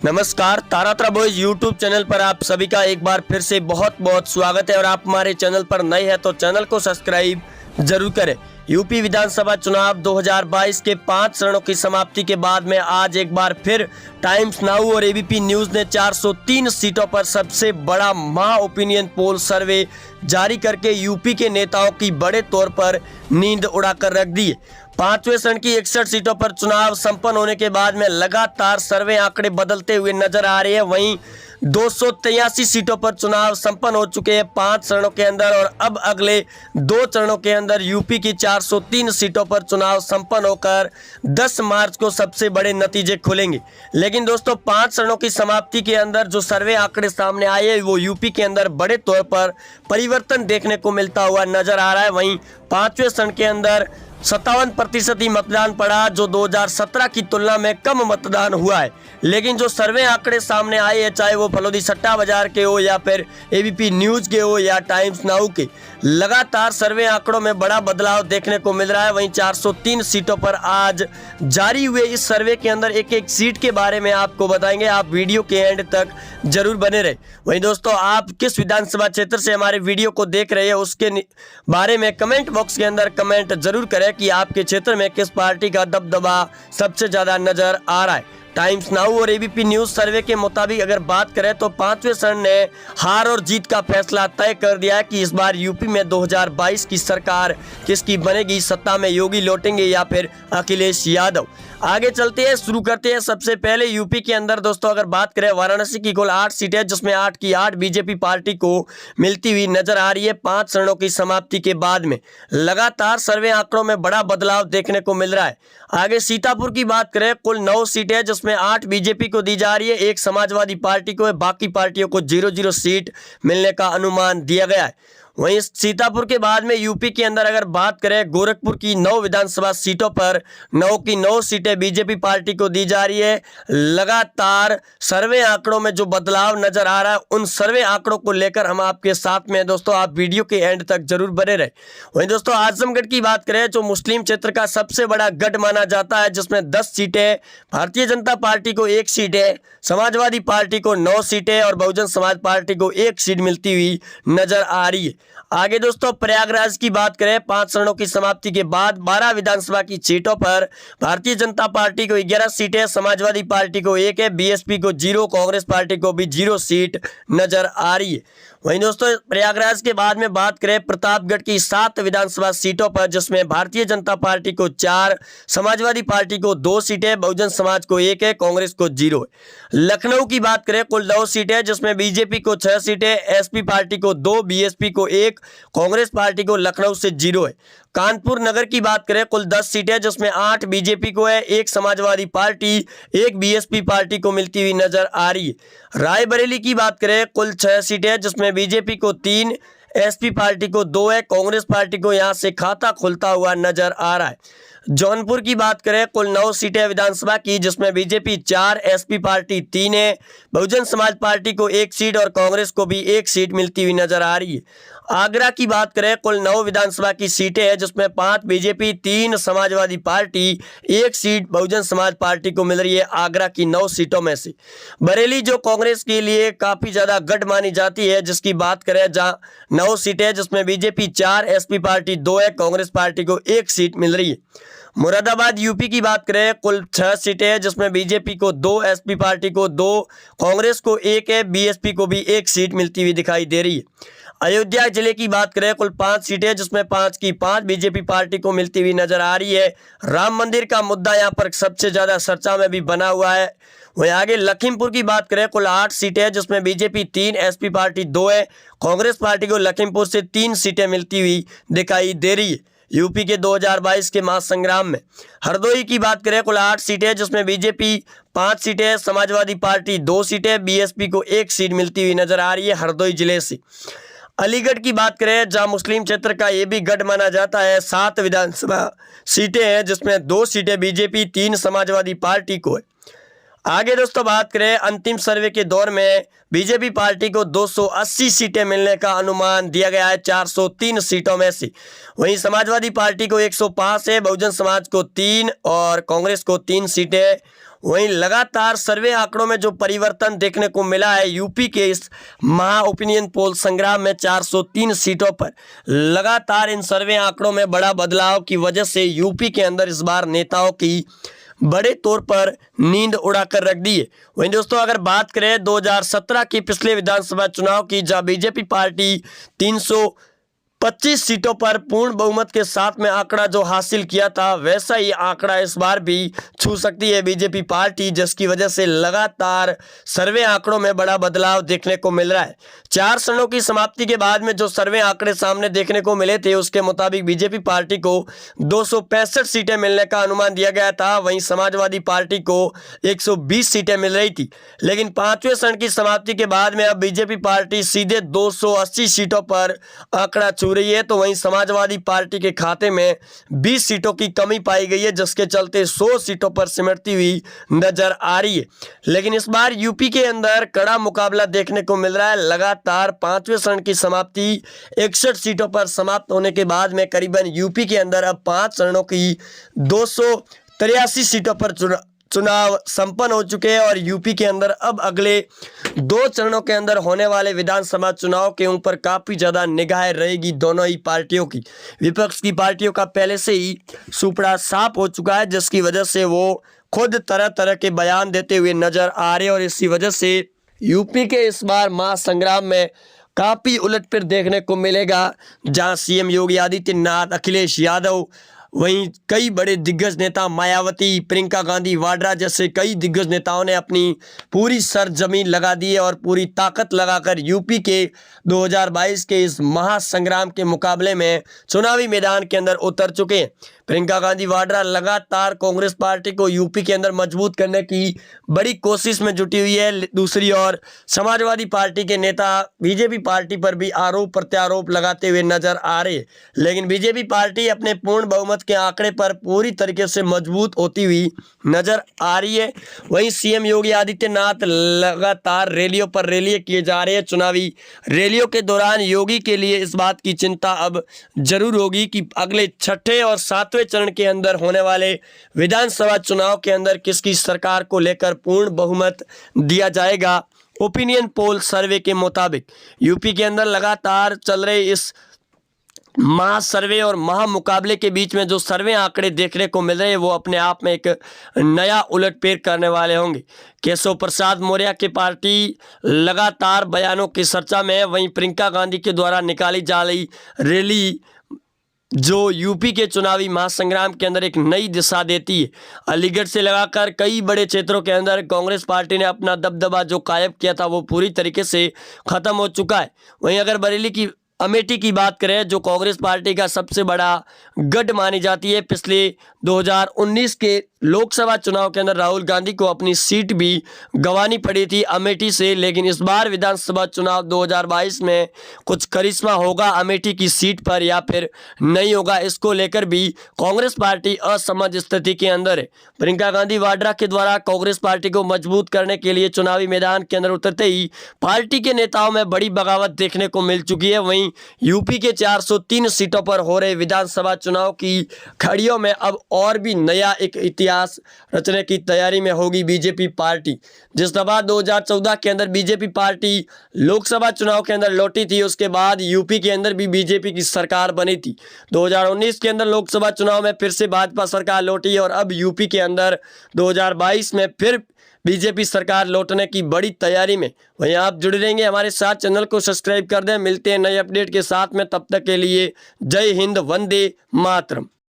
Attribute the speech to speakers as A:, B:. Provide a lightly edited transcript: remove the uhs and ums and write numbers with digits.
A: नमस्कार, तारात्रा boys YouTube channel पर आप सभी का एक बार फिर से बहुत बहुत स्वागत है। और आप हमारे चैनल पर नए हैं तो चैनल को सब्सक्राइब जरूर करें। यूपी विधानसभा चुनाव 2022 के 5 चरणों की समाप्ति के बाद में आज एक बार फिर टाइम्स नाउ और एबीपी न्यूज़ ने 403 सीटों पर सबसे बड़ा महा ओपिनियन पोल सर्वे जारी करके यूपी के नेताओं की बड़े तौर पर नींद उड़ाकर रख दी है। 5वें चरण की 61 सीटों पर चुनाव संपन्न होने के बाद में लगातार सर्वे आंकड़े बदलते हुए नजर आ रहे हैं। वहीं 283 सीटों पर चुनाव संपन्न हो चुके हैं 5 चरणों के अंदर, और अब अगले 2 चरणों के अंदर यूपी की 403 सीटों पर चुनाव संपन्न होकर 10 मार्च को सबसे बड़े नतीजे खुलेंगे। लेकिन दोस्तों, 5 चरणों की समाप्ति के अंदर जो सर्वे आंकड़े सामने आए हैं वो यूपी के अंदर बड़े तौर पर परिवर्तन देखने को मिलता हुआ नजर आ रहा है। वहीं 5वें चरण के अंदर 57% ही मतदान पड़ा, जो 2017 की तुलना में कम मतदान हुआ है। लेकिन जो सर्वे आंकड़े सामने आए हैं, चाहे वो फलोदी सट्टा बाजार के हो या फिर एबीपी न्यूज़ के हो या टाइम्स नाउ के, लगातार सर्वे आंकड़ों में बड़ा बदलाव देखने को मिल रहा है। वहीं 403 सीटों पर आज जारी हुए इस सर्वे के अंदर एक एक सीट के बारे में आपको बताएंगे। आप वीडियो के एंड तक जरूर बने रहे। वहीं दोस्तों, आप किस विधानसभा क्षेत्र से हमारे वीडियो को देख रहे हैं उसके बारे में कमेंट बॉक्स के अंदर कमेंट जरूर करें कि आपके क्षेत्र में किस पार्टी का दबदबा सबसे ज्यादा नजर आ रहा है। टाइम्स नाउ और एबीपी न्यूज सर्वे के मुताबिक अगर बात करें तो 5वें चरण ने हार और जीत का फैसला तय कर दिया है कि इस बार यूपी में 2022 की सरकार किसकी बनेगी, सत्ता में योगी लौटेंगे या फिर अखिलेश यादव। आगे चलते हैं, शुरू करते हैं। सबसे पहले यूपी के अंदर दोस्तों अगर बात करें, वाराणसी की कुल 8 सीटें, जिसमें 8 की 8 बीजेपी पार्टी को मिलती हुई नजर आ रही है। 5 चरणों की समाप्ति के बाद में लगातार सर्वे आंकड़ों में बड़ा बदलाव देखने को मिल रहा है। आगे सीतापुर की बात करें, कुल 9 सीटें, जिसमें 8 बीजेपी को दी जा रही है, 1 समाजवादी पार्टी को है, बाकी पार्टियों को 0-0 सीट मिलने का अनुमान दिया गया है। वहीं सीतापुर के बाद में यूपी के अंदर अगर बात करें, गोरखपुर की 9 विधानसभा सीटों पर 9 की 9 सीटें बीजेपी पार्टी को दी जा रही है। लगातार सर्वे आंकड़ों में जो बदलाव नजर आ रहा है, उन सर्वे आंकड़ों को लेकर हम आपके साथ में दोस्तों, आप वीडियो के एंड तक जरूर बने रहे। वहीं दोस्तों, आजमगढ़ की बात करें, जो मुस्लिम क्षेत्र का सबसे बड़ा गढ़ माना जाता है, जिसमें 10 सीटें, भारतीय जनता पार्टी को 1 सीट है, समाजवादी पार्टी को 9 सीटें और बहुजन समाज पार्टी को 1 सीट मिलती हुई नजर आ रही है। आगे दोस्तों, प्रयागराज की बात करें, 5 चरणों की समाप्ति के बाद 12 विधानसभा की सीटों पर भारतीय जनता पार्टी को 11 सीटें, समाजवादी पार्टी को 1 है, बीएसपी को 0, कांग्रेस पार्टी को भी 0 सीट नजर आ रही है। वहीं दोस्तों, प्रयागराज के बाद में बात करें प्रतापगढ़ की 7 विधानसभा सीटों पर, जिसमें भारतीय जनता पार्टी को 4, समाजवादी पार्टी को 2 सीटें, बहुजन समाज को 1 है, कांग्रेस को 0 है। लखनऊ की बात करें, कुल 9 सीटें, जिसमें बीजेपी को 6 सीटें, एसपी पार्टी को 2, बीएसपी को 1, कांग्रेस पार्टी को लखनऊ से 0 है। कानपुर नगर की बात करें, कुल 10 सीटें, जिसमें 8 बीजेपी को है, 1 समाजवादी पार्टी, 1 बीएसपी पार्टी को मिलती हुई नजर आ रही है। रायबरेली की बात करें, कुल 6 सीटें, जिसमें बीजेपी को 3, एसपी पार्टी को 2 है, कांग्रेस पार्टी को यहां से खाता खुलता हुआ नजर आ रहा है। जौनपुर की बात करें, कुल 9 सीटें विधानसभा की, जिसमें बीजेपी 4, एसपी पार्टी 3 है, बहुजन समाज पार्टी को 1 सीट और कांग्रेस को भी 1 सीट मिलती हुई नजर आ रही है। आगरा की बात करें, कुल 9 विधानसभा की सीटें हैं, जिसमें 5 BJP, 3 Samajwadi party, 1 seat Bahujan Samaj party को मिल रही है आगरा की 9 सीटों में से। बरेली जो कांग्रेस के लिए काफी ज्यादा गढ़ मानी जाती है, जिसकी बात करें, जहां 9 सीटें, जिसमें बीजेपी 4, एसपी पार्टी 2 है, कांग्रेस पार्टी को 1 सीट मिल रही है। मुरादाबाद यूपी की बात करें, कुल 6 सीटें, जिसमें बीजेपी को 2, एसपी पार्टी को 2, कांग्रेस को 1 है, बीएसपी को भी 1 सीट मिलती हुई दिखाई दे रही है। अयोध्या जिले की बात करें, कुल 5 सीटें, जिसमें 5 की 5 बीजेपी पार्टी को मिलती हुई नजर आ रही है। राम मंदिर का मुद्दा यहाँ पर सबसे ज्यादा चर्चा में भी बना हुआ है। वहीं आगे लखीमपुर की बात करें, कुल 8 सीटें, जिसमें बीजेपी 3, एसपी पार्टी 2 है, कांग्रेस पार्टी को लखीमपुर से 3 सीटें मिलती हुई दिखाई दे रही है यूपी के 2022 के महासंग्राम में। हरदोई की बात करें, कुल 8 सीटें, जिसमें बीजेपी 5 सीटें, समाजवादी पार्टी 2 सीटें, बीएसपी को 1 सीट मिलती हुई नजर आ रही है हरदोई जिले से। अलीगढ़ की बात करें, जहां मुस्लिम क्षेत्र का ये भी गढ़ माना जाता है, 7 विधानसभा सीटें हैं, जिसमें 2 सीटें बीजेपी, 3 समाजवादी पार्टी को है। आगे दोस्तों बात करें, अंतिम सर्वे के दौर में बीजेपी पार्टी को 280 सीटें मिलने का अनुमान दिया गया है 403 सीटों में से। वहीं समाजवादी पार्टी को 105 है, बहुजन समाज को 3 और कांग्रेस को 3 सीटें। वहीं लगातार सर्वे आंकड़ों में जो परिवर्तन देखने को मिला है, यूपी के इस महा ओपिनियन पोल संग्राम में 403 सीटों पर लगातार इन सर्वे आंकड़ों में बड़ा बदलाव की वजह से यूपी के अंदर इस बार नेताओं की बड़े तौर पर नींद उड़ाकर रख दी है। वहीं दोस्तों अगर बात करें 2017 की पिछले विधानसभा चुनाव की, जहां बीजेपी पार्टी 325 सीटों पर पूर्ण बहुमत के साथ में आंकड़ा जो हासिल किया था, वैसा ही आंकड़ा इस बार भी छू सकती है बीजेपी पार्टी, जिसकी वजह से लगातार सर्वे आंकड़ों में बड़ा बदलाव देखने को मिल रहा है। 4 चरणों की समाप्ति के बाद में जो सर्वे आंकड़े सामने देखने को मिले थे, उसके मुताबिक बीजेपी पार्टी को 265 सीटें मिलने का अनुमान दिया गया था। वहीं समाजवादी पार्टी को 120 सीटें मिल रही थी, लेकिन 5वें चरण की समाप्ति के बाद में अब बीजेपी पार्टी सीधे 280 सीटों पर आंकड़ा छू रही है। तो वहीं समाजवादी पार्टी के खाते में 20 सीटों की कमी पाई गई है, जिसके चलते 100 सीटों पर सिमटती हुई नजर आ रही है। लेकिन इस बार यूपी के अंदर कड़ा मुकाबला देखने को मिल रहा है। लगातार 5वें चरण की समाप्ति 61 सीटों पर समाप्त होने के बाद में करीबन यूपी के अंदर अब 5 चरणों की 283 सीटों पर चुनाव संपन्न हो चुके हैं और यूपी के अंदर अब अगले 2 चरणों के अंदर होने वाले विधानसभा चुनाव के ऊपर काफ़ी ज़्यादा निगाहें रहेगी दोनों ही पार्टियों की। विपक्ष की पार्टियों का पहले से ही सुपड़ा साफ हो चुका है, जिसकी वजह से वो खुद तरह तरह के बयान देते हुए नजर आ रहे हैं और इसी वजह से यूपी के इस बार महासंग्राम में काफ़ी उलटफेर देखने को मिलेगा, जहां सीएम योगी आदित्यनाथ, अखिलेश यादव, वहीं कई बड़े दिग्गज नेता मायावती, प्रियंका गांधी वाड्रा जैसे कई दिग्गज नेताओं ने अपनी पूरी सरजमीन लगा दी है और पूरी ताकत लगाकर यूपी के 2022 के इस महासंग्राम के मुकाबले में चुनावी मैदान के अंदर उतर चुके हैं। प्रियंका गांधी वाड्रा लगातार कांग्रेस पार्टी को यूपी के अंदर मजबूत करने की बड़ी कोशिश में जुटी हुई है। दूसरी ओर समाजवादी पार्टी के नेता बीजेपी पार्टी पर भी आरोप प्रत्यारोप लगाते हुए नजर आ रहे हैं, लेकिन बीजेपी पार्टी अपने पूर्ण बहुमत के आंकड़े पर पूरी तरीके से मजबूत होती हुई नजर आ रही है। वहीं सीएम योगी आदित्यनाथ लगातार रैलियों पर रैलियां किए जा रहे हैं। चुनावी रैलियों के दौरान योगी के लिए इस बात की चिंता अब जरूर होगी कि अगले 6ठे और 7वें चरण के अंदर होने वाले विधानसभा चुनाव के अंदर किसकी सरकार को लेकर पूर्ण बहुमत दिया जाएगा। ओपिनियन पोल सर्वे के मुताबिक यूपी के अंदर लगातार चल रहे इस महा सर्वे और महा मुकाबले के बीच में जो सर्वे आंकड़े देखने को मिल रहे हैं, वो अपने आप में एक नया उलटफेर करने वाले होंगे। केशव प्रसाद मौर्य की पार्टी लगातार बयानों की चर्चा में है। वहीं प्रियंका गांधी के द्वारा निकाली जा रही रैली जो यूपी के चुनावी महासंग्राम के अंदर एक नई दिशा देती है। अलीगढ़ से लगाकर कई बड़े क्षेत्रों के अंदर कांग्रेस पार्टी ने अपना दबदबा जो कायम किया था, वो पूरी तरीके से खत्म हो चुका है। वहीं अगर बरेली की अमेठी की बात करें, जो कांग्रेस पार्टी का सबसे बड़ा गढ़ मानी जाती है, पिछले 2019 के लोकसभा चुनाव के अंदर राहुल गांधी को अपनी सीट भी गंवानी पड़ी थी अमेठी से, लेकिन इस बार विधानसभा चुनाव 2022 में कुछ करिश्मा होगा अमेठी की सीट पर या फिर नहीं होगा, इसको लेकर भी कांग्रेस पार्टी असमंज स्थिति के अंदर है। प्रियंका गांधी वाड्रा के द्वारा कांग्रेस पार्टी को मजबूत करने के लिए चुनावी मैदान के अंदर उतरते ही पार्टी के नेताओं में बड़ी बगावत देखने को मिल चुकी है। वहीं यूपी के 403 सीटों पर हो रहे विधानसभा चुनाव की खड़ियों में अब और भी नया एक इतिहास रचने की तैयारी में होगी बीजेपी पार्टी। जिस दफा 2014 के अंदर बीजेपी पार्टी लोकसभा चुनाव के अंदर लौटी थी, उसके बाद यूपी के अंदर भी बीजेपी की सरकार बनी थी। 2019 के अंदर लोकसभा चुनाव में फिर से भाजपा सरकार लौटी और अब यूपी के अंदर 2022 में फिर बीजेपी सरकार लौटने की बड़ी तैयारी में। वहीं आप जुड़े रहेंगे हमारे साथ, चैनल को सब्सक्राइब कर दें। मिलते हैं नए अपडेट के साथ में, तब तक के लिए जय हिंद, वंदे मातरम।